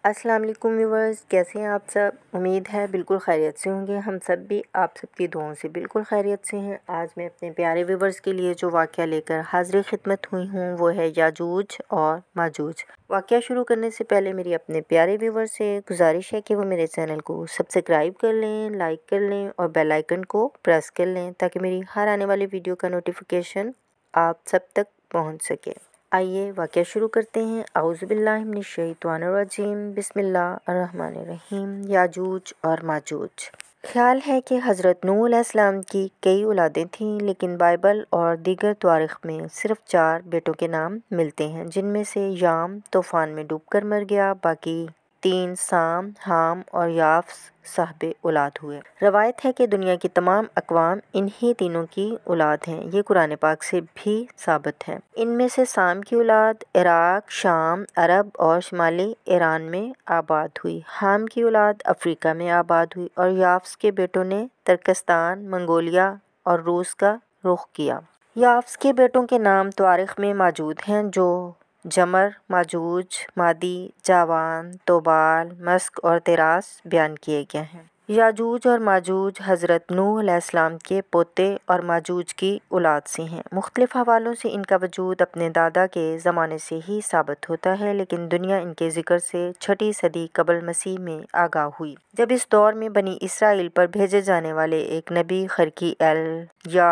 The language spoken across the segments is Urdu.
السلام علیکم ویورز، کیسے ہیں آپ سب؟ امید ہے بالکل خیریت سے ہوں گے۔ ہم سب بھی آپ سب کی دعاؤں سے بالکل خیریت سے ہیں۔ آج میں اپنے پیارے ویورز کے لیے جو واقعہ لے کر حاضر خدمت ہوئی ہوں وہ ہے یاجوج اور ماجوج۔ واقعہ شروع کرنے سے پہلے میری اپنے پیارے ویورز سے گزارش ہے کہ وہ میرے چینل کو سبسکرائب کر لیں، لائک کر لیں اور بیل آئیکن کو پریس کر لیں تاکہ میری ہر آنے والی ویڈیو کا نوٹیفیکیشن آپ سب تک پہنچ سکے۔ آئیے واقعہ شروع کرتے ہیں۔ اعوذ باللہ من الشیطان الرجیم، بسم اللہ الرحمن الرحیم۔ یاجوج اور ماجوج۔ خیال ہے کہ حضرت نوح علیہ السلام کی کئی اولادیں تھیں، لیکن بائبل اور دیگر تواریخ میں صرف 4 بیٹوں کے نام ملتے ہیں، جن میں سے یام طوفان میں ڈوب کر مر گیا، باقی 3 سام، حام اور یافس صاحب اولاد ہوئے۔ روایت ہے کہ دنیا کی تمام اقوام انہی تینوں کی اولاد ہیں۔ یہ قرآن پاک سے بھی ثابت ہے۔ ان میں سے سام کی اولاد عراق، شام، عرب اور شمالی ایران میں آباد ہوئی۔ حام کی اولاد افریقہ میں آباد ہوئی اور یافس کے بیٹوں نے ترکستان، منگولیا اور روس کا رخ کیا۔ یافس کے بیٹوں کے نام تواریخ میں موجود ہیں، جو جمر، ماجوج، مادی، جاوان، توبال، مسک اور تیراس بیان کیے گئے ہیں۔ یاجوج اور ماجوج حضرت نوح علیہ السلام کے پوتے اور ماجوج کی اولاد سے ہیں۔ مختلف حوالوں سے ان کا وجود اپنے دادا کے زمانے سے ہی ثابت ہوتا ہے، لیکن دنیا ان کے ذکر سے 6 صدی قبل مسیح میں آگاہ ہوئی، جب اس دور میں بنی اسرائیل پر بھیجے جانے والے ایک نبی خرقی ایل یا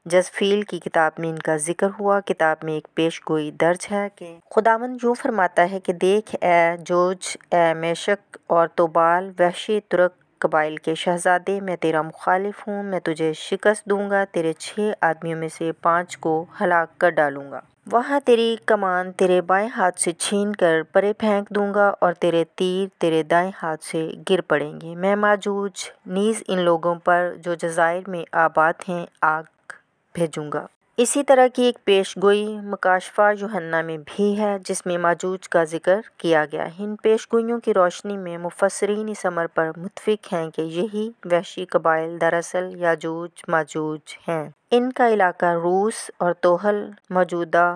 جزفیل کی کتاب میں ان کا ذکر ہوا۔ کتاب میں ایک پیش گوئی درج ہے کہ خداوند یوں فرماتا ہے کہ دیکھ اے جوج، اے میشک اور توبال، وحشی ترک قبائل کے شہزادے، میں تیرا مخالف ہوں۔ میں تجھے شکست دوں گا، تیرے 6 آدمیوں میں سے 5 کو ہلاک کر ڈالوں گا۔ وہاں تیری کمان تیرے بائیں ہاتھ سے چھین کر پرے پھینک دوں گا اور تیرے تیر تیرے دائیں ہاتھ سے گر پڑیں گے۔ میں ماجوج نیز ان لوگوں پر جو جزائر میں آباد ہیں آگ بھیجوں گا۔ اسی طرح کی ایک پیش گوئی مکاشفہ یوحنا میں بھی ہے، جس میں ماجوج کا ذکر کیا گیا ہے۔ ان پیش گوئیوں کی روشنی میں مفسرین اس امر پر متفق ہیں کہ یہی وحشی قبائل دراصل یاجوج ماجوج ہیں۔ ان کا علاقہ روس اور توہل موجودہ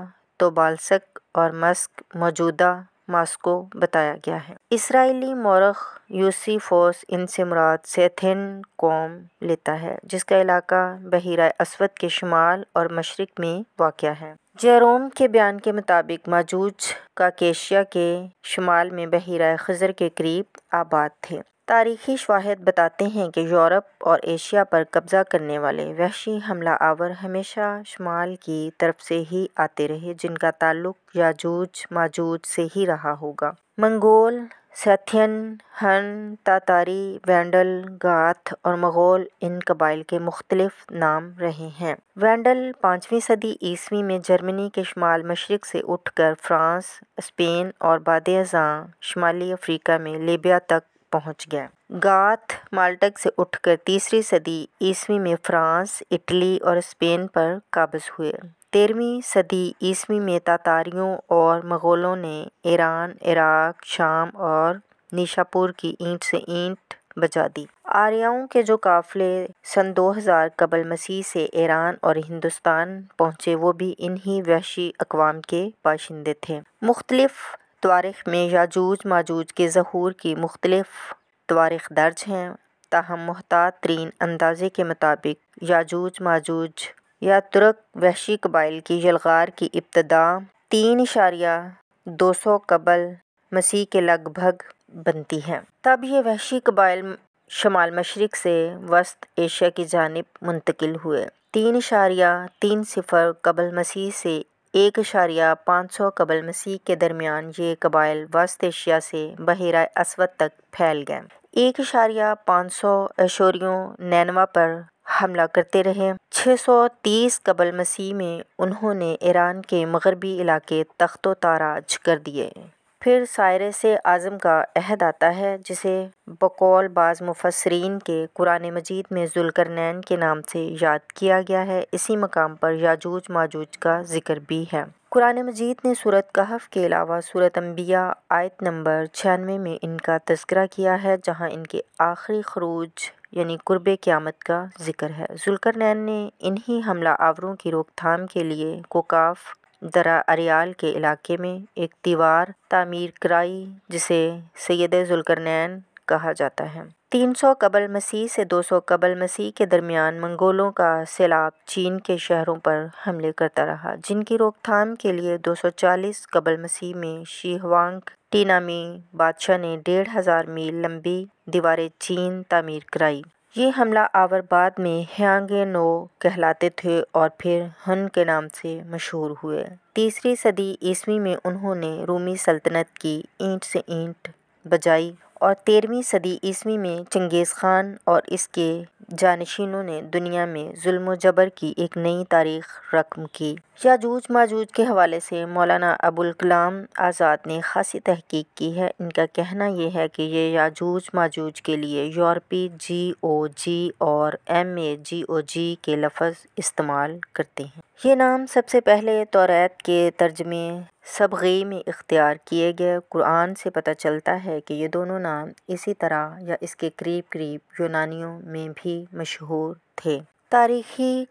توبالسک اور مسک موجودہ ماسکو بتایا گیا ہے۔ اسرائیلی مورخ یوسیفوس ان سے مراد سیتھین قوم لیتا ہے، جس کا علاقہ بحیرہ اسود کے شمال اور مشرق میں واقع ہے۔ جیروم کے بیان کے مطابق ماجوج کاکیشیا کے شمال میں بحیرہ خزر کے قریب آباد تھے۔ تاریخی شواہد بتاتے ہیں کہ یورپ اور ایشیا پر قبضہ کرنے والے وحشی حملہ آور ہمیشہ شمال کی طرف سے ہی آتے رہے، جن کا تعلق یاجوج ماجوج سے ہی رہا ہوگا۔ منگول، سیتھین، ہن، تاتاری، وینڈل، گاتھ اور مغول ان قبائل کے مختلف نام رہے ہیں۔ وینڈل 5ویں صدی عیسوی میں جرمنی کے شمال مشرق سے اٹھ کر فرانس، اسپین اور بعد ازاں شمالی افریقہ میں لیبیا تک پہنچ گئے۔ گاتھ مالٹک سے اٹھ کر 3 صدی عیسوی میں فرانس، اٹلی اور اسپین پر قابض ہوئے۔ 13ویں صدی عیسوی میں تاتاریوں اور مغولوں نے ایران، عراق، شام اور نیشاپور کی اینٹ سے اینٹ بجا دی۔ آریاؤں کے جو قافلے سن 2000 قبل مسیح سے ایران اور ہندوستان پہنچے، وہ بھی انہی وحشی اقوام کے باشندے تھے۔ مختلف تواریخ میں یاجوج ماجوج کے ظہور کی مختلف تواریخ درج ہیں، تاہم محتاط ترین اندازے کے مطابق یاجوج ماجوج یا ترک وحشی قبائل کی یلغار کی ابتدا 3.200 قبل مسیح کے لگ بھگ بنتی ہے۔ تب یہ وحشی قبائل شمال مشرق سے وسط ایشیا کی جانب منتقل ہوئے۔ 3.30 قبل مسیح سے 1.500 قبل مسیح کے درمیان یہ قبائل وسط ایشیا سے بحیرہ اسود تک پھیل گئے۔ 1.500 ایشوریوں نینوا پر حملہ کرتے رہے۔ 630 قبل مسیح میں انہوں نے ایران کے مغربی علاقے تخت و تاراج کر دیے۔ پھر سائرس اعظم کا عہد آتا ہے، جسے بقول بعض مفسرین کے قرآن مجید میں ذوالقرنین کے نام سے یاد کیا گیا ہے۔ اسی مقام پر یاجوج ماجوج کا ذکر بھی ہے۔ قرآن مجید نے سورۃ کہف کے علاوہ سورۃ انبیاء آیت نمبر 96 میں ان کا تذکرہ کیا ہے، جہاں ان کے آخری خروج یعنی قرب قیامت کا ذکر ہے۔ ذوالقرنین نے انہی حملہ آوروں کی روک تھام کے لیے کوکاف درہ اریال کے علاقے میں ایک دیوار تعمیر کرائی جسے سید ذوالقرنین کہا جاتا ہے۔ 300 قبل مسیح سے 200 قبل مسیح کے درمیان منگولوں کا سیلاب چین کے شہروں پر حملے کرتا رہا، جن کی روک تھام کے لیے 240 قبل مسیح میں شی ہوانگ ٹی نامی بادشاہ نے 1500 میل لمبی دیوار چین تعمیر کرائی۔ یہ حملہ آور بعد میں ہیانگ نو کہلاتے تھے اور پھر ہن کے نام سے مشہور ہوئے۔ 3 صدی عیسوی میں انہوں نے رومی سلطنت کی اینٹ سے اینٹ بجائی اور 13ویں صدی عیسوی میں چنگیز خان اور اس کے جانشینوں نے دنیا میں ظلم و جبر کی ایک نئی تاریخ رقم کی۔ یاجوج ماجوج کے حوالے سے مولانا ابوالکلام آزاد نے خاصی تحقیق کی ہے۔ ان کا کہنا یہ ہے کہ یہ یاجوج ماجوج کے لیے یورپی GOG اور MAGOG کے لفظ استعمال کرتے ہیں۔ یہ نام سب سے پہلے توریت کے ترجمے صبغی میں اختیار کیے گئے۔ قرآن سے پتہ چلتا ہے کہ یہ دونوں نام اسی طرح یا اس کے قریب قریب یونانیوں میں بھی مشہور تھے۔ تاریخی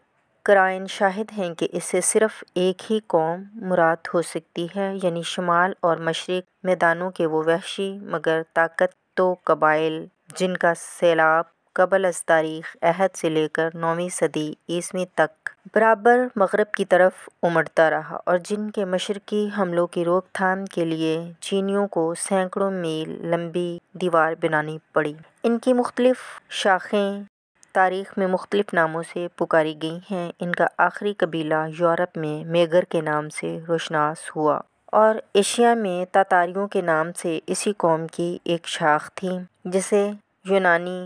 قرائن شاہد ہیں کہ اس سے صرف ایک ہی قوم مراد ہو سکتی ہے، یعنی شمال اور مشرق میدانوں کے وہ وحشی مگر طاقت تو قبائل جن کا سیلاب قبل از تاریخ عہد سے لے کر 9ویں صدی عیسوی تک برابر مغرب کی طرف امڑتا رہا اور جن کے مشرقی حملوں کی روک تھام کے لیے چینیوں کو سینکڑوں میل لمبی دیوار بنانی پڑی۔ ان کی مختلف شاخیں تاریخ میں مختلف ناموں سے پکاری گئی ہیں۔ ان کا آخری قبیلہ یورپ میں میگر کے نام سے روشناس ہوا اور ایشیا میں تاتاریوں کے نام سے اسی قوم کی ایک شاخ تھی جسے یونانی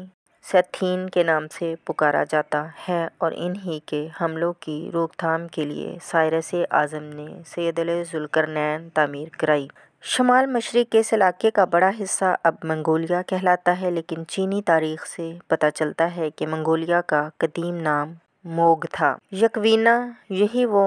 سیتھین کے نام سے پکارا جاتا ہے، اور انہی کے حملوں کی روک تھام کے لیے سائرس اعظم نے سید ذوالقرنین تعمیر کرائی۔ شمال مشرق کے اس علاقے کا بڑا حصہ اب منگولیا کہلاتا ہے، لیکن چینی تاریخ سے پتہ چلتا ہے کہ منگولیا کا قدیم نام موگ تھا۔ یکوینا یہی وہ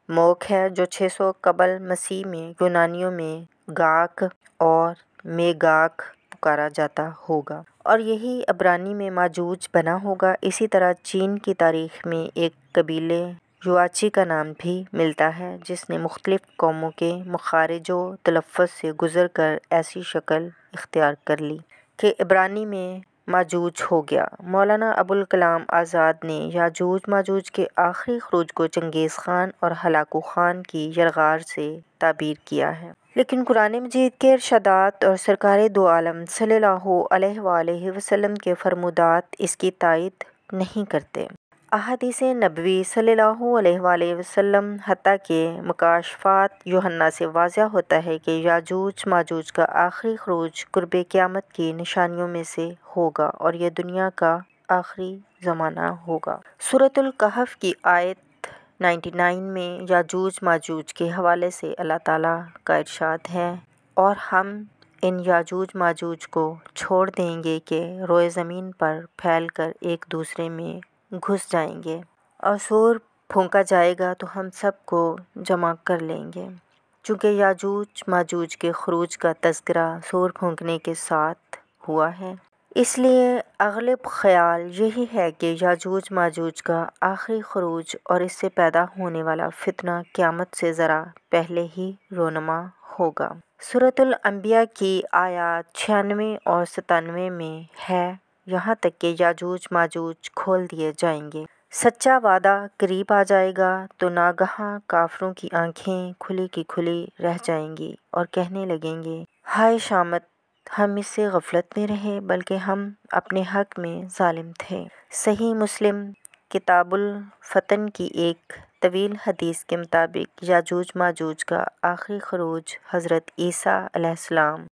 موگ ہے جو 600 قبل مسیح میں یونانیوں میں گاک اور میگاک پکارا جاتا ہوگا، اور یہی عبرانی میں ماجوج بنا ہوگا۔ اسی طرح چین کی تاریخ میں ایک قبیلے یواچی کا نام بھی ملتا ہے جس نے مختلف قوموں کے مخارج و تلفظ سے گزر کر ایسی شکل اختیار کر لی کہ عبرانی میں ماجوج ہو گیا۔ مولانا ابوالکلام آزاد نے یاجوج ماجوج کے آخری خروج کو چنگیز خان اور ہلاکو خان کی یلغار سے تعبیر کیا ہے، لیکن قرآن مجید کے ارشادات اور سرکار دو عالم صلی اللہ علیہ وآلہ وسلم کے فرمودات اس کی تائید نہیں کرتے۔ احادیث نبوی صلی اللہ علیہ وآلہ وسلم حتیٰ کہ مکاشفات یوحنا سے واضح ہوتا ہے کہ یاجوج ماجوج کا آخری خروج قرب قیامت کی نشانیوں میں سے ہوگا اور یہ دنیا کا آخری زمانہ ہوگا۔ سورۃ الکہف کی آیت 99 میں یاجوج ماجوج کے حوالے سے اللہ تعالیٰ کا ارشاد ہے، اور ہم ان یاجوج ماجوج کو چھوڑ دیں گے کہ روئے زمین پر پھیل کر ایک دوسرے میں گھس جائیں گے، اور سور پھونکا جائے گا تو ہم سب کو جمع کر لیں گے۔ چونکہ یاجوج ماجوج کے خروج کا تذکرہ سور پھونکنے کے ساتھ ہوا ہے، اس لیے اغلب خیال یہی ہے کہ یاجوج ماجوج کا آخری خروج اور اس سے پیدا ہونے والا فتنہ قیامت سے ذرا پہلے ہی رونما ہوگا۔ سورۃ الانبیاء کی آیات 96 اور 97 میں ہے، یہاں تک کہ یاجوج ماجوج کھول دیے جائیں گے، سچا وعدہ قریب آ جائے گا تو ناگہاں کافروں کی آنکھیں کھلی کی کھلی رہ جائیں گی اور کہنے لگیں گے، ہائے شامت، ہم اس سے غفلت میں رہے بلکہ ہم اپنے حق میں ظالم تھے۔ صحیح مسلم کتاب الفتن کی ایک طویل حدیث کے مطابق یاجوج ماجوج کا آخری خروج حضرت عیسیٰ علیہ السلام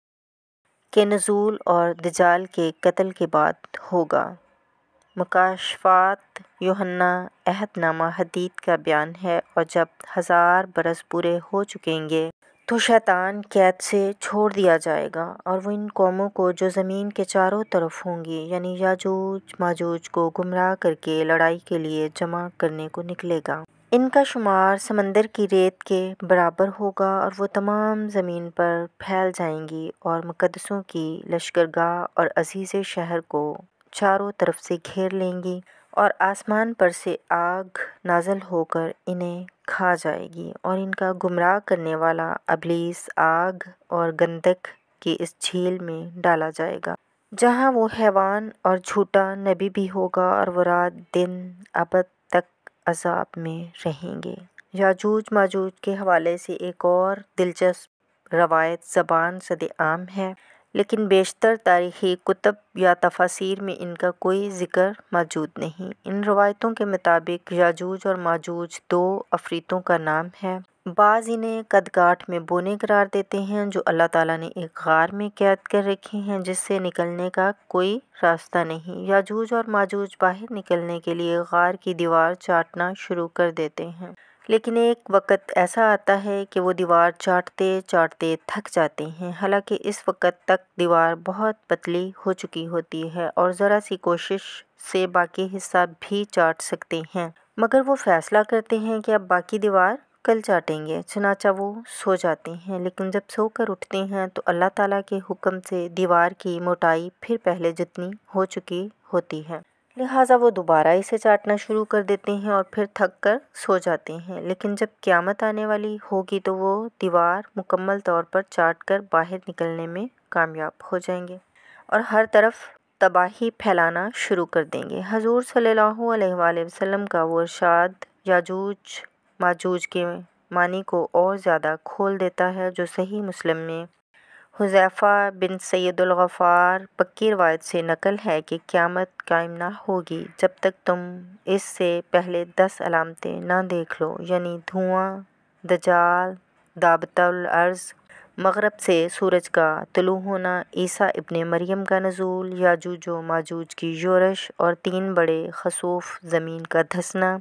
کے نزول اور دجال کے قتل کے بعد ہوگا۔ مکاشفات یوحنا عہد نامہ حدید کا بیان ہے، اور جب 1000 برس پورے ہو چکیں گے تو شیطان قید سے چھوڑ دیا جائے گا اور وہ ان قوموں کو جو زمین کے چاروں طرف ہوں گی، یعنی یاجوج ماجوج کو گمراہ کر کے لڑائی کے لیے جمع کرنے کو نکلے گا۔ ان کا شمار سمندر کی ریت کے برابر ہوگا اور وہ تمام زمین پر پھیل جائیں گی اور مقدسوں کی لشکرگاہ اور عزیز شہر کو چاروں طرف سے گھیر لیں گی، اور آسمان پر سے آگ نازل ہو کر انہیں کھا جائے گی اور ان کا گمراہ کرنے والا ابلیس آگ اور گندک کی اس جھیل میں ڈالا جائے گا، جہاں وہ حیوان اور جھوٹا نبی بھی ہوگا، اور وہ رات دن ابد تک عذاب میں رہیں گے۔ یاجوج ماجوج کے حوالے سے ایک اور دلچسپ روایت زبان صد عام ہے، لیکن بیشتر تاریخی کتب یا تفاسیر میں ان کا کوئی ذکر موجود نہیں۔ ان روایتوں کے مطابق یاجوج اور ماجوج دو عفریتوں کا نام ہے۔ بعض انہیں قدکاٹ میں بونے قرار دیتے ہیں جو اللہ تعالیٰ نے ایک غار میں قید کر رکھے ہیں جس سے نکلنے کا کوئی راستہ نہیں۔ یاجوج اور ماجوج باہر نکلنے کے لیے غار کی دیوار چاٹنا شروع کر دیتے ہیں، لیکن ایک وقت ایسا آتا ہے کہ وہ دیوار چاٹتے چاٹتے تھک جاتے ہیں، حالانکہ اس وقت تک دیوار بہت پتلی ہو چکی ہوتی ہے اور ذرا سی کوشش سے باقی حصہ بھی چاٹ سکتے ہیں، مگر وہ فیصلہ کرتے ہیں کہ اب باقی دیوار کل چاٹیں گے، چنانچہ وہ سو جاتے ہیں، لیکن جب سو کر اٹھتے ہیں تو اللہ تعالیٰ کے حکم سے دیوار کی موٹائی پھر پہلے جتنی ہو چکی ہوتی ہے، لہٰذا وہ دوبارہ اسے چاٹنا شروع کر دیتے ہیں اور پھر تھک کر سو جاتے ہیں، لیکن جب قیامت آنے والی ہوگی تو وہ دیوار مکمل طور پر چاٹ کر باہر نکلنے میں کامیاب ہو جائیں گے اور ہر طرف تباہی پھیلانا شروع کر دیں گے۔ حضور صلی اللہ علیہ وآلہ وسلم کا وہ ارشاد یاجوج ماجوج کے معنی کو اور زیادہ کھول دیتا ہے، جو صحیح مسلم میں حذیفہ بن سید الغفار پکی روایت سے نقل ہے کہ قیامت قائم نہ ہوگی جب تک تم اس سے پہلے 10 علامتیں نہ دیکھ لو، یعنی دھواں، دجال، دابۃ الارض، مغرب سے سورج کا طلوع ہونا، عیسیٰ ابن مریم کا نزول، یاجوج و ماجوج کی یورش اور 3 بڑے خسوف زمین کا دھنسنا،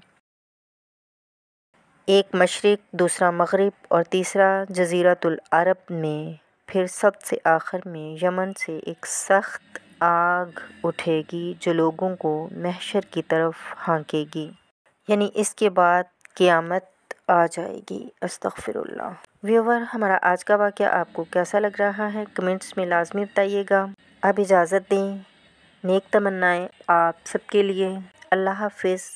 ایک مشرق، دوسرا مغرب اور تیسرا جزیرۃ العرب میں، پھر سب سے آخر میں یمن سے ایک سخت آگ اٹھے گی جو لوگوں کو محشر کی طرف ہانکے گی، یعنی اس کے بعد قیامت آ جائے گی۔ استغفر اللہ۔ ویور، ہمارا آج کا واقعہ آپ کو کیسا لگ رہا ہے کمنٹس میں لازمی بتائیے گا۔ اب اجازت دیں، نیک تمنائیں آپ سب کے لیے۔ اللہ حافظ۔